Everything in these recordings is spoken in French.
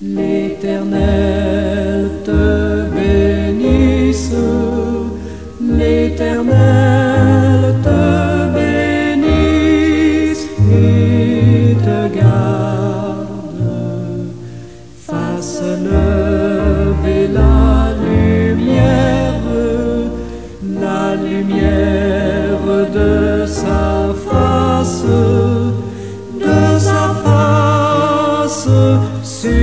L'Éternel te bénisse, l'Éternel te bénisse et te garde, fasse lever la lumière de sa face sur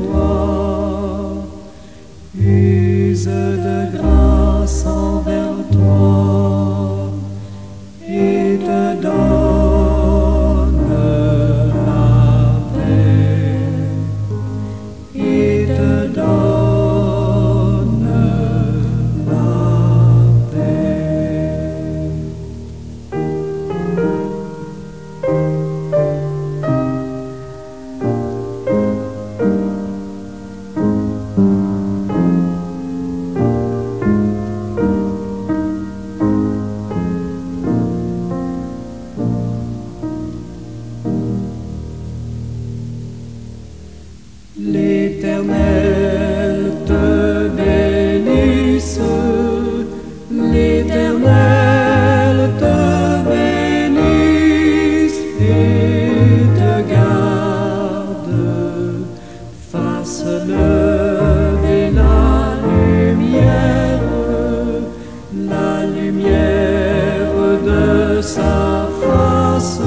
toi, use de grâce envers toi et te donne la paix, et te donne la paix. L'Éternel te bénisse, l'Éternel te bénisse et te garde, fasse lever la lumière de sa face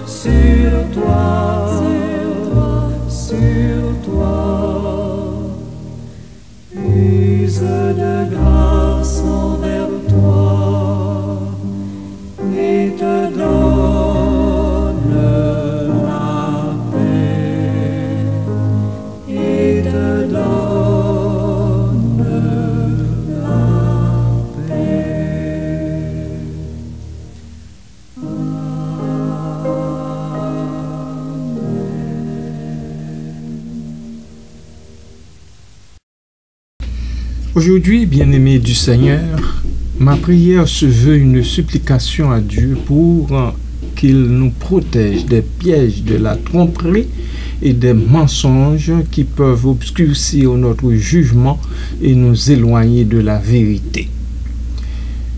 sur toi, use de grâce envers toi et te donne la paix, et te donne la paix. Aujourd'hui, bien-aimés du Seigneur, ma prière se veut une supplication à Dieu pour qu'il nous protège des pièges de la tromperie et des mensonges qui peuvent obscurcir notre jugement et nous éloigner de la vérité.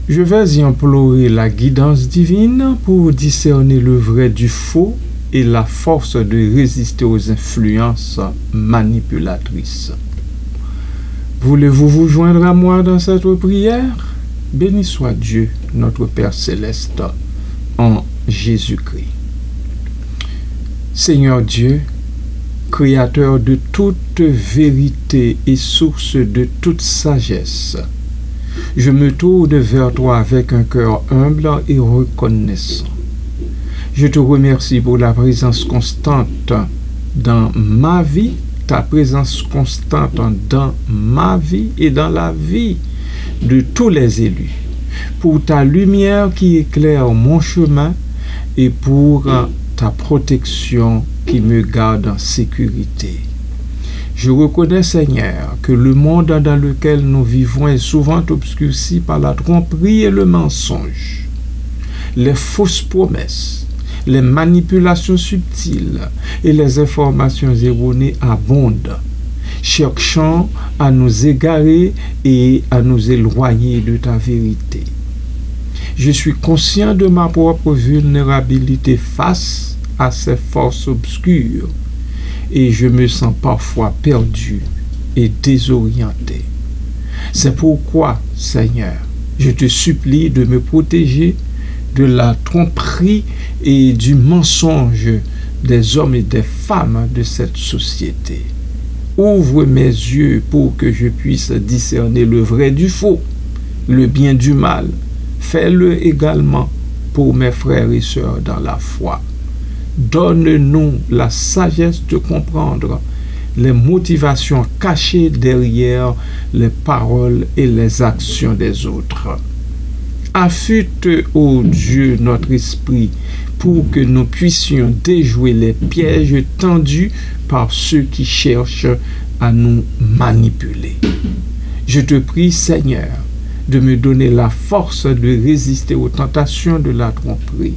Je vais y implorer la guidance divine pour discerner le vrai du faux et la force de résister aux influences manipulatrices. Voulez-vous vous joindre à moi dans cette prière? Béni soit Dieu, notre Père céleste, en Jésus-Christ. Seigneur Dieu, Créateur de toute vérité et source de toute sagesse, je me tourne vers toi avec un cœur humble et reconnaissant. Je te remercie pour la présence constante dans ma vie, ta présence constante dans ma vie et dans la vie de tous les élus, pour ta lumière qui éclaire mon chemin et pour ta protection qui me garde en sécurité. Je reconnais, Seigneur, que le monde dans lequel nous vivons est souvent obscurci par la tromperie et le mensonge, les fausses promesses, les manipulations subtiles et les informations erronées abondent, cherchant à nous égarer et à nous éloigner de ta vérité. Je suis conscient de ma propre vulnérabilité face à ces forces obscures et je me sens parfois perdu et désorienté. C'est pourquoi, Seigneur, je te supplie de me protéger de la tromperie et du mensonge des hommes et des femmes de cette société. Ouvre mes yeux pour que je puisse discerner le vrai du faux, le bien du mal. Fais-le également pour mes frères et sœurs dans la foi. Donne-nous la sagesse de comprendre les motivations cachées derrière les paroles et les actions des autres. Affûte, ô Dieu, notre esprit, pour que nous puissions déjouer les pièges tendus par ceux qui cherchent à nous manipuler. Je te prie, Seigneur, de me donner la force de résister aux tentations de la tromperie.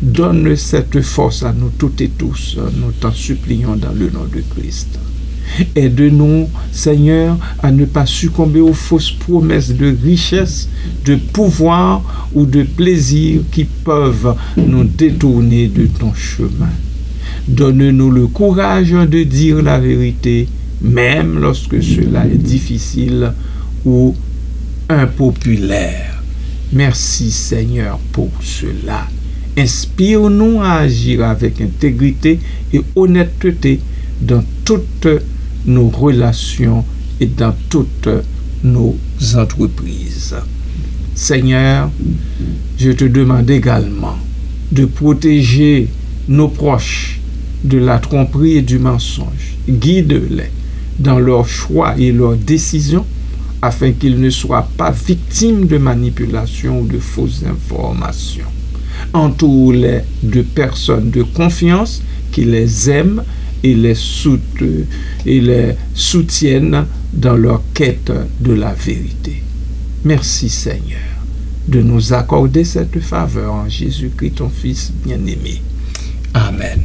Donne cette force à nous toutes et tous, nous t'en supplions dans le nom de Christ. Aide-nous, Seigneur, à ne pas succomber aux fausses promesses de richesse, de pouvoir ou de plaisir qui peuvent nous détourner de ton chemin. Donne-nous le courage de dire la vérité, même lorsque cela est difficile ou impopulaire. Merci, Seigneur, pour cela. Inspire-nous à agir avec intégrité et honnêteté dans toutes nos relations et dans toutes nos entreprises. Seigneur, je te demande également de protéger nos proches de la tromperie et du mensonge. Guide-les dans leurs choix et leurs décisions afin qu'ils ne soient pas victimes de manipulation ou de fausses informations. Entoure-les de personnes de confiance qui les aiment et les soutiennent dans leur quête de la vérité. Merci, Seigneur, de nous accorder cette faveur en Jésus-Christ, ton Fils bien-aimé. Amen.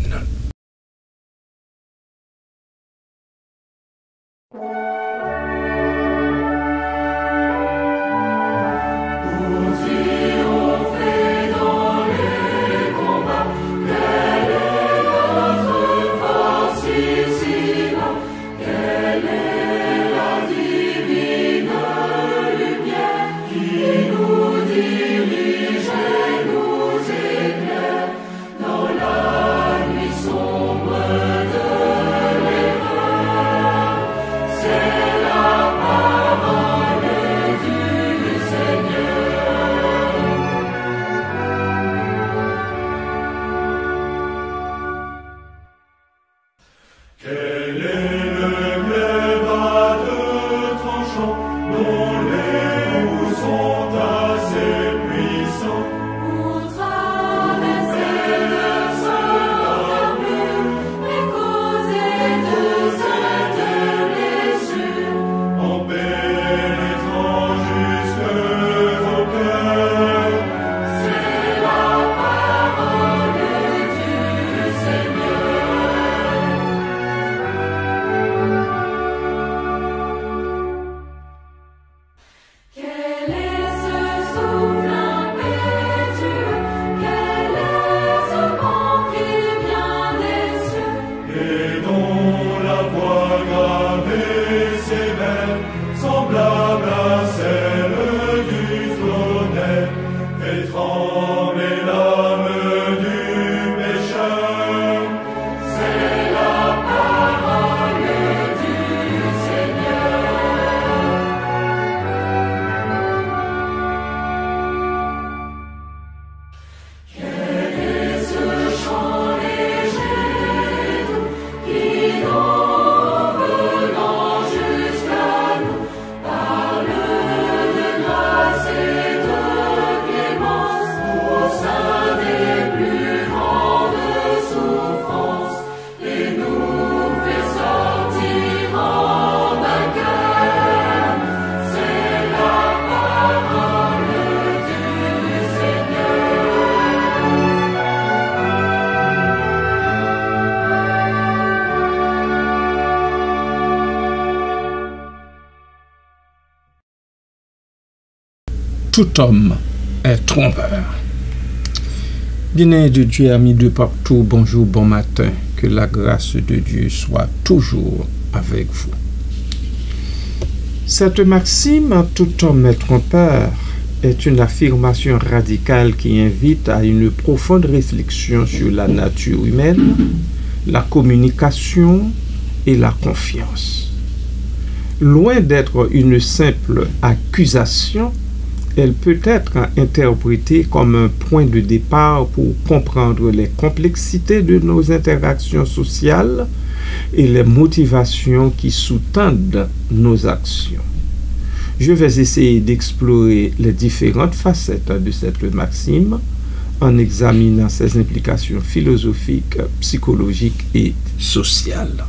Tout homme est trompeur. Bien-aimés de Dieu, amis de partout, bonjour, bon matin. Que la grâce de Dieu soit toujours avec vous. Cette maxime, tout homme est trompeur, est une affirmation radicale qui invite à une profonde réflexion sur la nature humaine, la communication et la confiance. Loin d'être une simple accusation, elle peut être interprétée comme un point de départ pour comprendre les complexités de nos interactions sociales et les motivations qui sous-tendent nos actions. Je vais essayer d'explorer les différentes facettes de cette maxime en examinant ses implications philosophiques, psychologiques et sociales.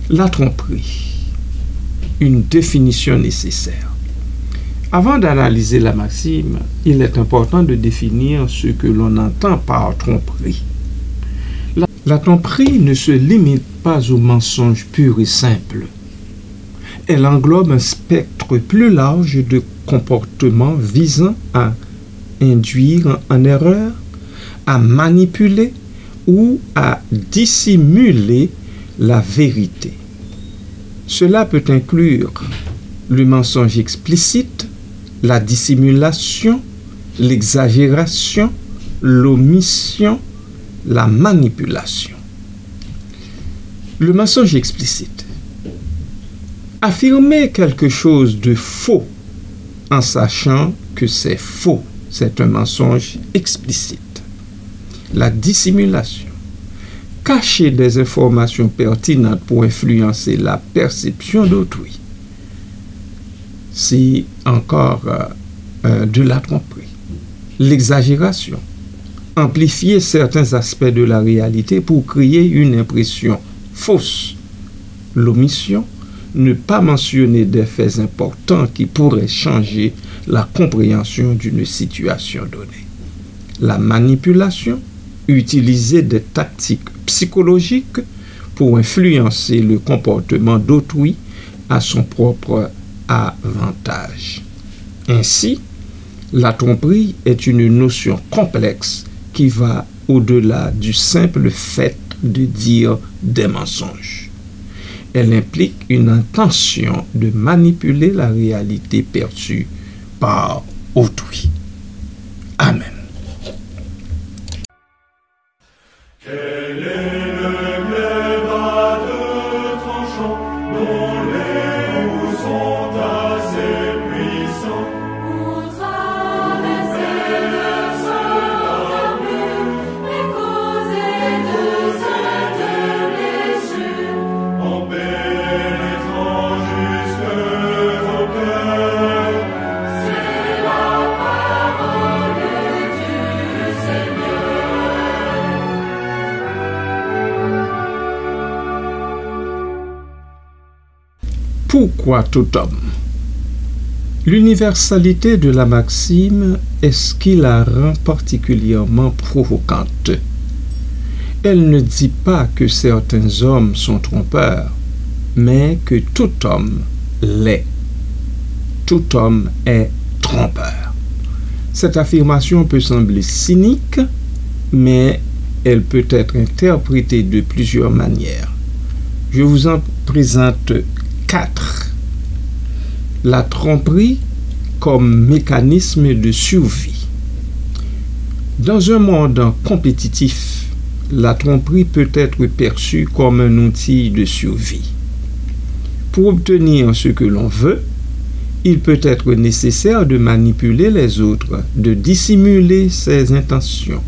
La tromperie, une définition nécessaire. Avant d'analyser la maxime, il est important de définir ce que l'on entend par tromperie. La tromperie ne se limite pas au mensonge pur et simple. Elle englobe un spectre plus large de comportements visant à induire en erreur, à manipuler ou à dissimuler la vérité. Cela peut inclure le mensonge explicite, la dissimulation, l'exagération, l'omission, la manipulation. Le mensonge explicite. Affirmer quelque chose de faux en sachant que c'est faux, c'est un mensonge explicite. La dissimulation. Cacher des informations pertinentes pour influencer la perception d'autrui. C'est encore de la tromperie. L'exagération. Amplifier certains aspects de la réalité pour créer une impression fausse. L'omission. Ne pas mentionner des faits importants qui pourraient changer la compréhension d'une situation donnée. La manipulation. Utiliser des tactiques psychologiques pour influencer le comportement d'autrui à son propre avantage. Ainsi, la tromperie est une notion complexe qui va au-delà du simple fait de dire des mensonges. Elle implique une intention de manipuler la réalité perçue par autrui. Amen. Quel est le glaive à deux tranchants dont les bouts sont assez puissants Pour traverser de son mur et causer de saintes blessures. en pénétrant jusque au cœur? C'est la parole du Seigneur. Pourquoi tout homme? L'universalité de la maxime est ce qui la rend particulièrement provocante. Elle ne dit pas que certains hommes sont trompeurs, mais que tout homme l'est. Tout homme est trompeur. Cette affirmation peut sembler cynique, mais elle peut être interprétée de plusieurs manières. Je vous en présente 4. La tromperie comme mécanisme de survie. Dans un monde compétitif, la tromperie peut être perçue comme un outil de survie. Pour obtenir ce que l'on veut, il peut être nécessaire de manipuler les autres, de dissimuler ses intentions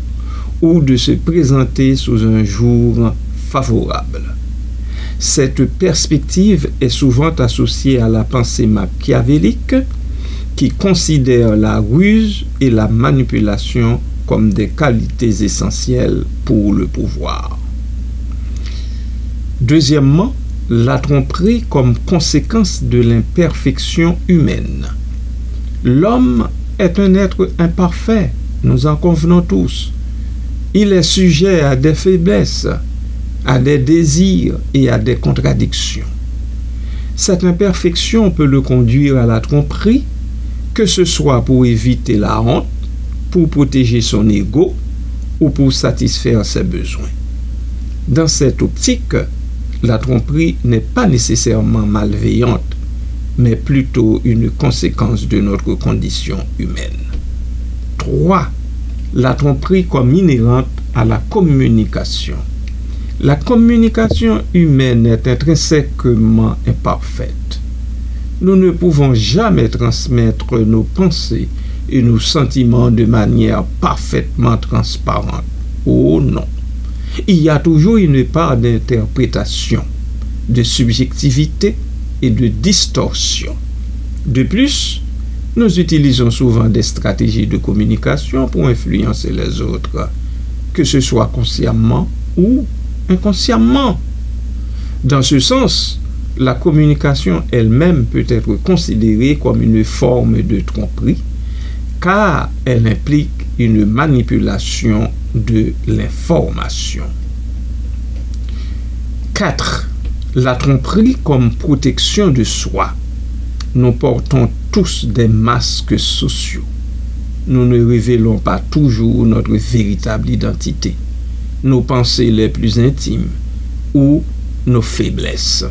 ou de se présenter sous un jour favorable. Cette perspective est souvent associée à la pensée machiavélique qui considère la ruse et la manipulation comme des qualités essentielles pour le pouvoir. Deuxièmement, la tromperie comme conséquence de l'imperfection humaine. L'homme est un être imparfait, nous en convenons tous. Il est sujet à des faiblesses, à des désirs et à des contradictions. Cette imperfection peut le conduire à la tromperie, que ce soit pour éviter la honte, pour protéger son ego ou pour satisfaire ses besoins. Dans cette optique, la tromperie n'est pas nécessairement malveillante, mais plutôt une conséquence de notre condition humaine. 3. La tromperie comme inhérente à la communication. La communication humaine est intrinsèquement imparfaite. Nous ne pouvons jamais transmettre nos pensées et nos sentiments de manière parfaitement transparente. Oh non! Il y a toujours une part d'interprétation, de subjectivité et de distorsion. De plus, nous utilisons souvent des stratégies de communication pour influencer les autres, que ce soit consciemment ou inconsciemment. Dans ce sens, la communication elle-même peut être considérée comme une forme de tromperie, car elle implique une manipulation de l'information. 4. La tromperie comme protection de soi. Nous portons tous des masques sociaux. Nous ne révélons pas toujours notre véritable identité, nos pensées les plus intimes ou nos faiblesses.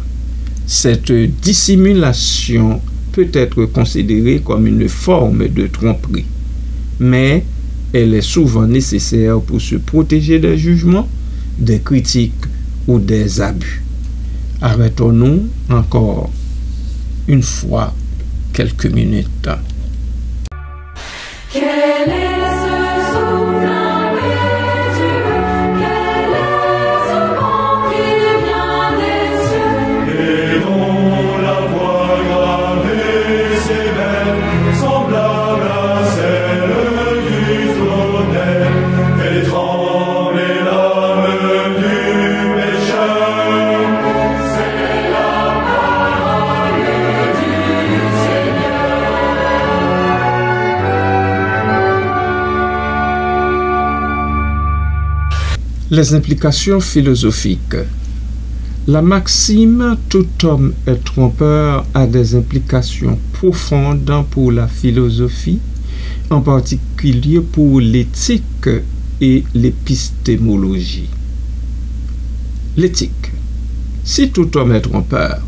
Cette dissimulation peut être considérée comme une forme de tromperie, mais elle est souvent nécessaire pour se protéger des jugements, des critiques ou des abus. Arrêtons-nous encore une fois quelques minutes. Quel est ce souffle impétueux? Quel est ce vent qui vient des cieux? Et dont la voix grave et sévère, semblable à celle du tonnerre, fait trembler l'âme du pécheur. C'est la parole du Seigneur. Les implications philosophiques. La maxime « tout homme est trompeur » a des implications profondes pour la philosophie, en particulier pour l'éthique et l'épistémologie. L'éthique. Si tout homme est trompeur,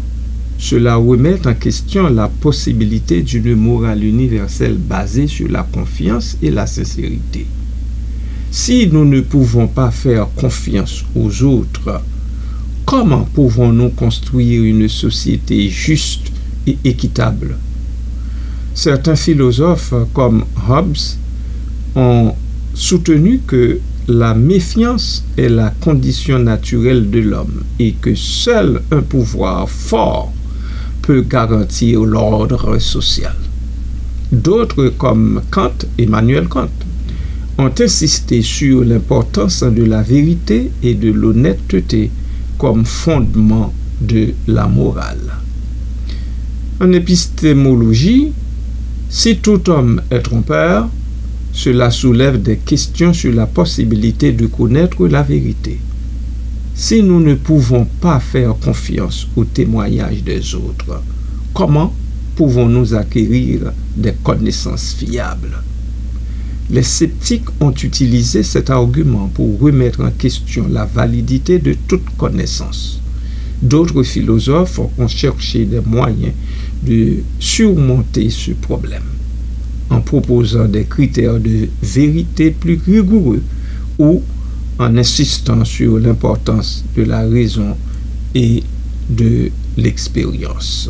cela remet en question la possibilité d'une morale universelle basée sur la confiance et la sincérité. Si nous ne pouvons pas faire confiance aux autres, comment pouvons-nous construire une société juste et équitable? Certains philosophes comme Hobbes ont soutenu que la méfiance est la condition naturelle de l'homme et que seul un pouvoir fort peut garantir l'ordre social. D'autres comme Emmanuel Kant, ont insisté sur l'importance de la vérité et de l'honnêteté comme fondement de la morale. En épistémologie, si tout homme est trompeur, cela soulève des questions sur la possibilité de connaître la vérité. Si nous ne pouvons pas faire confiance au témoignage des autres, comment pouvons-nous acquérir des connaissances fiables? Les sceptiques ont utilisé cet argument pour remettre en question la validité de toute connaissance. D'autres philosophes ont cherché des moyens de surmonter ce problème, en proposant des critères de vérité plus rigoureux ou en insistant sur l'importance de la raison et de l'expérience.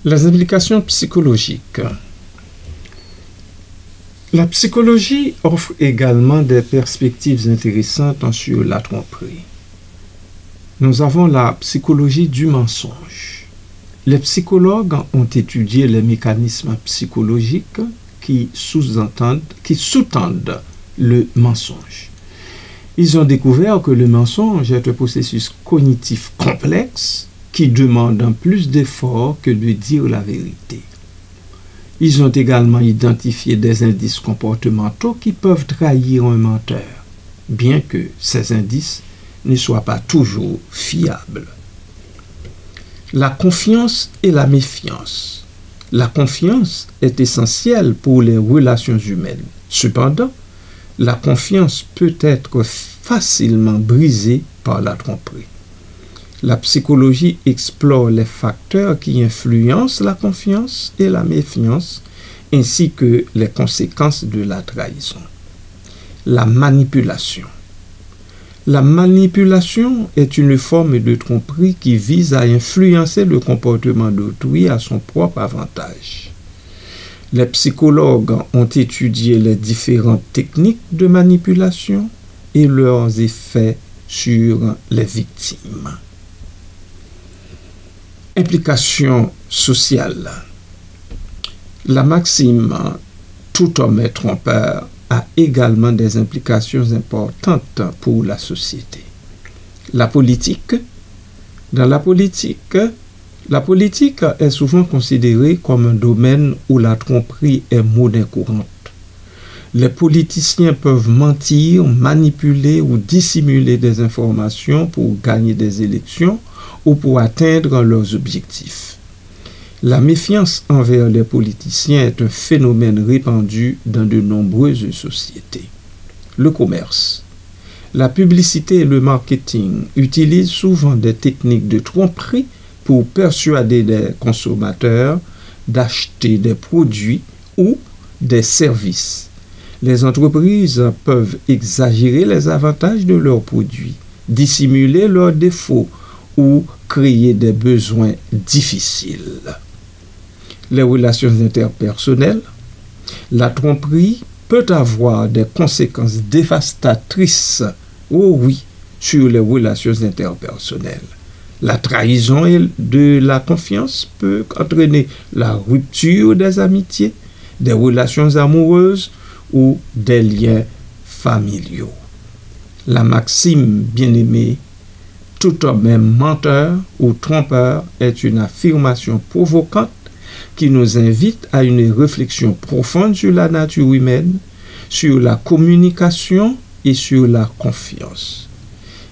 Les implications psychologiques. La psychologie offre également des perspectives intéressantes sur la tromperie. Nous avons la psychologie du mensonge. Les psychologues ont étudié les mécanismes psychologiques qui sous-tendent le mensonge. Ils ont découvert que le mensonge est un processus cognitif complexe qui demande plus d'efforts que de dire la vérité. Ils ont également identifié des indices comportementaux qui peuvent trahir un menteur, bien que ces indices ne soient pas toujours fiables. La confiance et la méfiance. La confiance est essentielle pour les relations humaines. Cependant, la confiance peut être facilement brisée par la tromperie. La psychologie explore les facteurs qui influencent la confiance et la méfiance, ainsi que les conséquences de la trahison. La manipulation. La manipulation est une forme de tromperie qui vise à influencer le comportement d'autrui à son propre avantage. Les psychologues ont étudié les différentes techniques de manipulation et leurs effets sur les victimes. Implication sociale. La maxime « tout homme est trompeur » a également des implications importantes pour la société. La politique. Dans la politique est souvent considérée comme un domaine où la tromperie est monnaie courante. Les politiciens peuvent mentir, manipuler ou dissimuler des informations pour gagner des élections ou pour atteindre leurs objectifs. La méfiance envers les politiciens est un phénomène répandu dans de nombreuses sociétés. Le commerce. La publicité et le marketing utilisent souvent des techniques de tromperie pour persuader les consommateurs d'acheter des produits ou des services. Les entreprises peuvent exagérer les avantages de leurs produits, dissimuler leurs défauts ou créer des besoins difficiles. Les relations interpersonnelles. La tromperie peut avoir des conséquences dévastatrices, oh oui, sur les relations interpersonnelles. La trahison de la confiance peut entraîner la rupture des amitiés, des relations amoureuses ou des liens familiaux. La maxime bien-aimée, tout homme est menteur ou trompeur, est une affirmation provocante qui nous invite à une réflexion profonde sur la nature humaine, sur la communication et sur la confiance.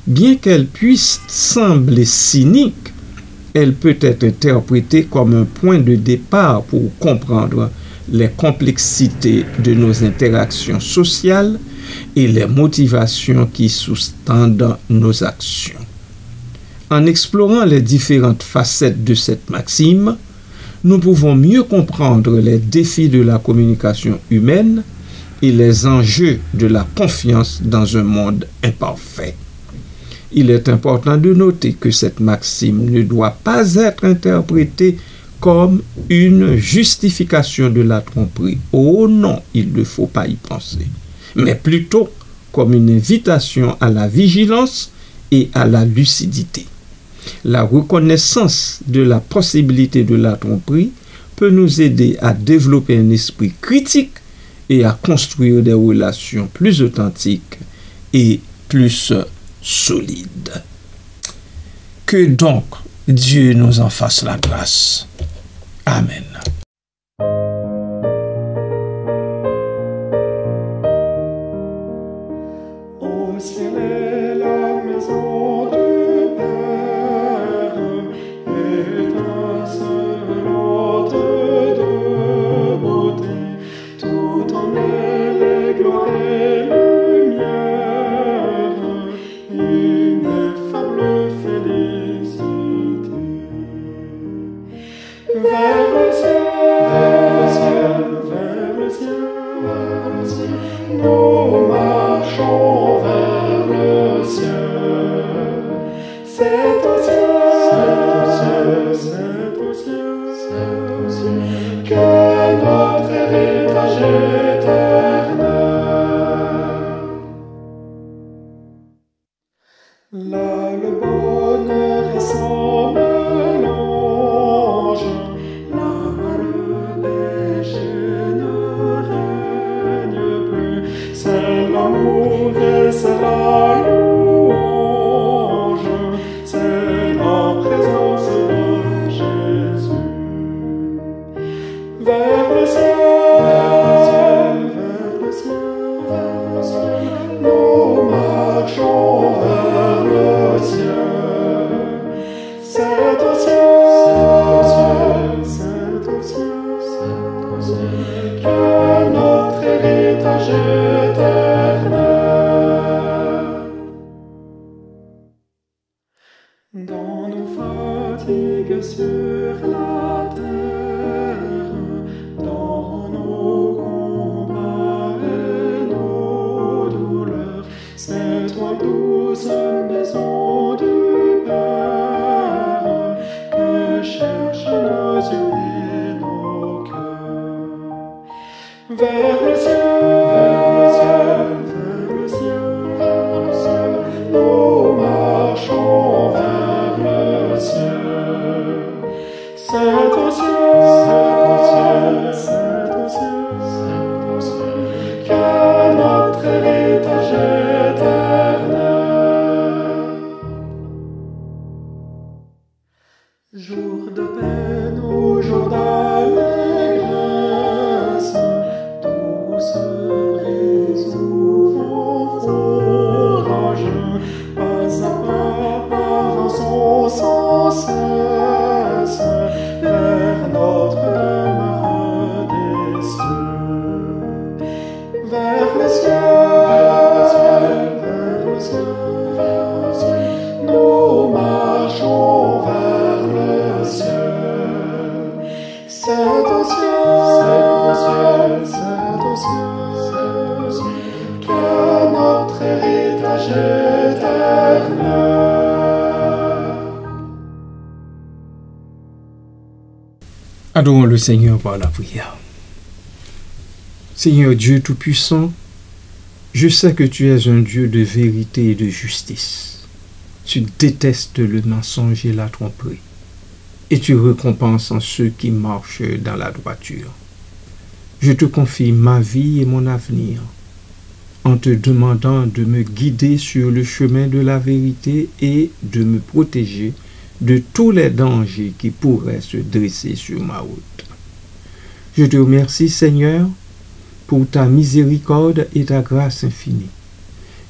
Bien qu'elle puisse sembler cynique, elle peut être interprétée comme un point de départ pour comprendre les complexités de nos interactions sociales et les motivations qui sous-tendent nos actions. En explorant les différentes facettes de cette maxime, nous pouvons mieux comprendre les défis de la communication humaine et les enjeux de la confiance dans un monde imparfait. Il est important de noter que cette maxime ne doit pas être interprétée comme une justification de la tromperie. Oh non, il ne faut pas y penser. Mais plutôt comme une invitation à la vigilance et à la lucidité. La reconnaissance de la possibilité de la tromperie peut nous aider à développer un esprit critique et à construire des relations plus authentiques et plus solides. Que donc Dieu nous en fasse la grâce. Amen. Au ciel est la maison du Père, étincelante de beauté, tout en elle est gloire et lumière, ineffable félicité. Vers le ciel, vers le ciel, nous marchons vers le ciel. C'est au ciel que notre héritage éternel. Là, le bonheur est sans mélange. Là, le péché ne règne plus. C'est l'amour et c'est la louange. C'est la présence de Jésus. Vers le ciel, yeux et nos cœurs. Vers le ciel, vers le ciel, vers le ciel, nous marchons vers le ciel. C'est au ciel, c'est au ciel, c'est au ciel, que notre héritage éternel. Jour de peine ou jour d'allégresse, tous brise ou vents orageux, pas à pas avançons sans cesse vers notre demeure des cieux. Vers le ciel, vers le ciel, vers le ciel, nous marchons vers le ciel. C'est au ciel, c'est au ciel, que notre héritage éternel. Adorons le Seigneur par la prière. Seigneur Dieu Tout-Puissant, je sais que tu es un Dieu de vérité et de justice. Tu détestes le mensonge et la tromperie, et tu récompenses ceux qui marchent dans la droiture. Je te confie ma vie et mon avenir, en te demandant de me guider sur le chemin de la vérité et de me protéger de tous les dangers qui pourraient se dresser sur ma route. Je te remercie, Seigneur, pour ta miséricorde et ta grâce infinie.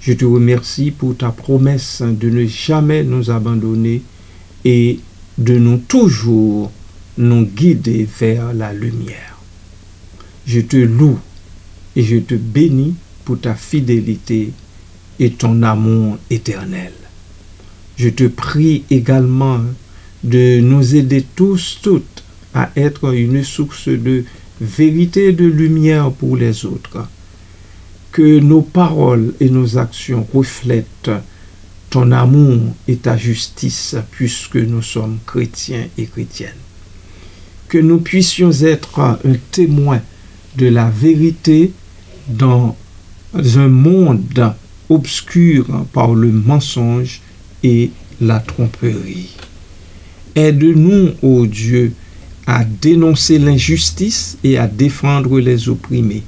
Je te remercie pour ta promesse de ne jamais nous abandonner et de nous toujours nous guider vers la lumière. Je te loue et je te bénis pour ta fidélité et ton amour éternel. Je te prie également de nous aider tous, toutes, à être une source de vérité et de lumière pour les autres. Que nos paroles et nos actions reflètent ton amour et ta justice, puisque nous sommes chrétiens et chrétiennes. Que nous puissions être un témoin de la vérité dans un monde obscur par le mensonge et la tromperie. Aide-nous, ô Dieu, à dénoncer l'injustice et à défendre les opprimés.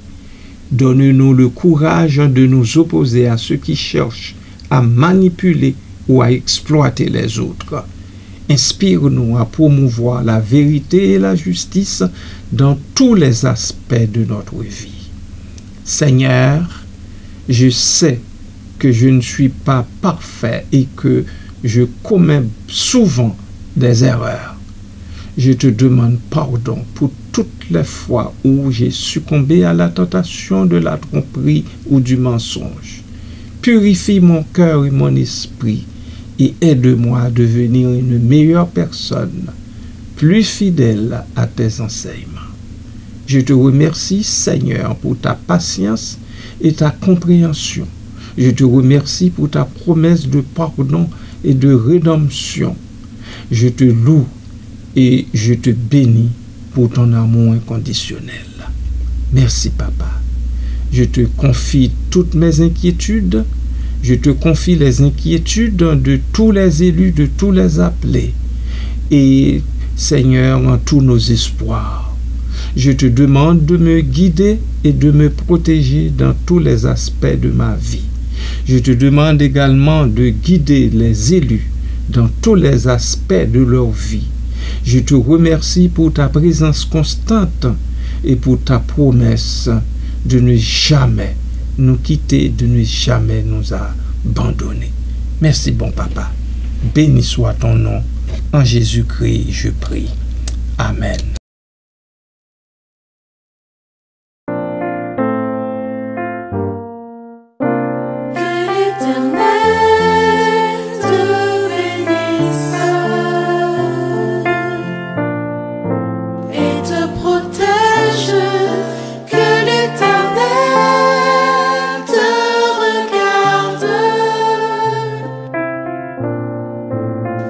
Donne-nous le courage de nous opposer à ceux qui cherchent à manipuler ou à exploiter les autres. Inspire-nous à promouvoir la vérité et la justice dans tous les aspects de notre vie. Seigneur, je sais que je ne suis pas parfait et que je commets souvent des erreurs. Je te demande pardon pour toutes les fois où j'ai succombé à la tentation de la tromperie ou du mensonge. Purifie mon cœur et mon esprit et aide-moi à devenir une meilleure personne, plus fidèle à tes enseignements. Je te remercie, Seigneur, pour ta patience et ta compréhension. Je te remercie pour ta promesse de pardon et de rédemption. Je te loue et je te bénis pour ton amour inconditionnel. Merci, Papa. Je te confie toutes mes inquiétudes. Je te confie les inquiétudes de tous les élus, de tous les appelés. Et, Seigneur, en tous nos espoirs, je te demande de me guider et de me protéger dans tous les aspects de ma vie. Je te demande également de guider les élus dans tous les aspects de leur vie. Je te remercie pour ta présence constante et pour ta promesse de ne jamais nous quitter, de ne jamais nous abandonner. Merci, bon Papa. Béni soit ton nom. En Jésus-Christ, je prie. Amen.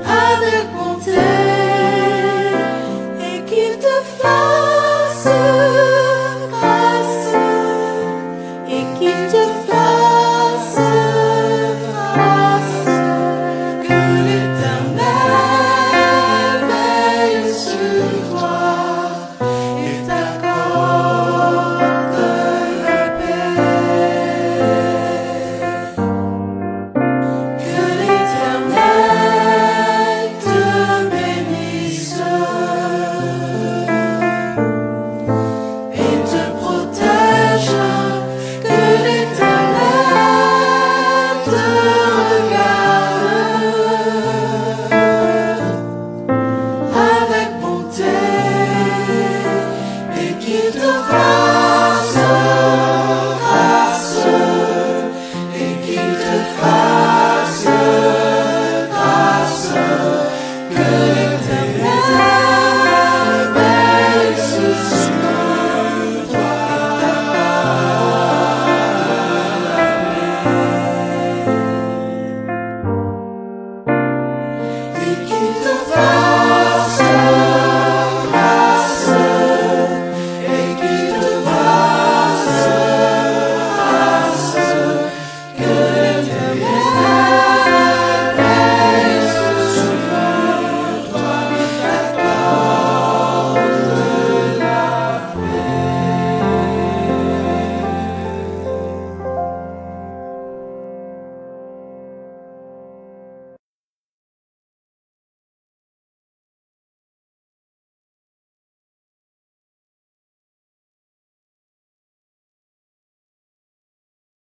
Avec bonté et qu'il te